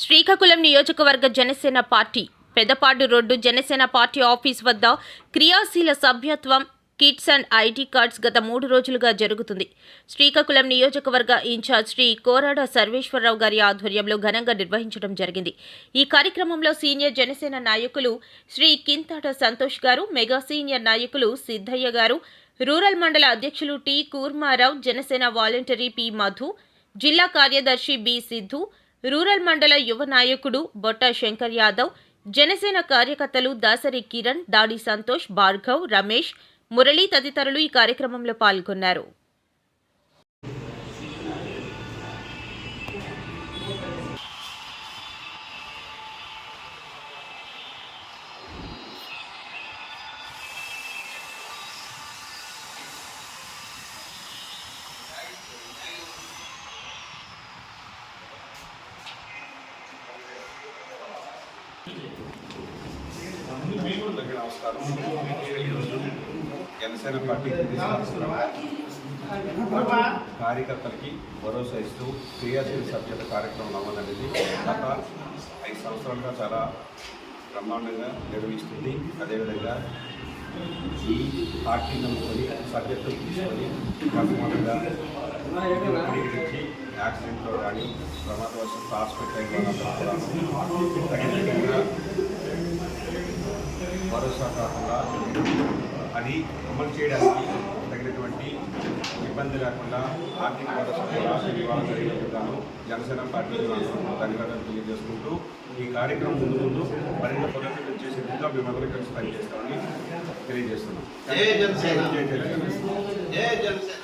శ్రీకాకుళం నియోజకవర్గ Janasena party Pedapadu road Janasena party office వద్ద క్రియాశీల సభ్యత్వం కిట్స్ అండ్ ఐడి కార్డ్స్ గత 3 రోజులుగా జరుగుతుంది. శ్రీకాకుళం నియోజకవర్గ ఇన్ఛార్జ్ శ్రీ కోరాడ సర్వేశ్వరరావు గారి ఆధ్వర్యంలో ఘనంగా నిర్వహించడం జరిగింది. ఈ కార్యక్రమంలో సీనియర్ జనసేన నాయకులు శ్రీ కింతాట సంతోష్ గారు, మెగా సీనియర్ నాయకులు సిద్ధయ్య గారు, రూరల్ మండల అధ్యక్షులు T Kurma Rao, Janasena voluntary P Madhu, జిల్లా కార్యదర్శి బి సిద్ధు, రూరల్ మండల యువ నాయకుడు బొట్ట శంకర్ యాదవ్, జనసేన కార్యకర్తలు దాసరి కిరణ్, దాడి సంతోష్, భార్గవ్, రమేష్, మురళి తదితరులు ఈ కార్యక్రమంలో పాల్గొన్నారు. నమస్కారం. ఈరోజు జనసేన పార్టీ కార్యకర్తలకి భరోసా ఇస్తూ క్రియాశీల సభ్యత కార్యక్రమం అవ్వాలనేది గత 5 సంవత్సరాలుగా చాలా బ్రహ్మాండంగా నిర్వహిస్తుంది. అదేవిధంగా ఈ పార్టీ నమ్ముకొని సభ్యత్వం తీసుకొని మొట్టమొదటిగా నుంచి యాక్సిడెంట్లో కానీ ప్రమాదవశాత్తు హాస్పిటల్ తగిన భరోసా కాకుండా అది అమలు చేయడానికి తగినటువంటి ఇబ్బంది లేకుండా ఆర్థిక భరోసా కూడా ఇవ్వాలని జరిగినందుకు జనసేన పార్టీకి ధన్యవాదాలు తెలియజేసుకుంటూ ఈ కార్యక్రమం ముందు మరింత పురోగతి చేసే విధంగా మేమందరం కలిసి పనిచేస్తామని తెలియజేస్తున్నాం. జై జనసేన. జై జనసేన. జై జనసేన.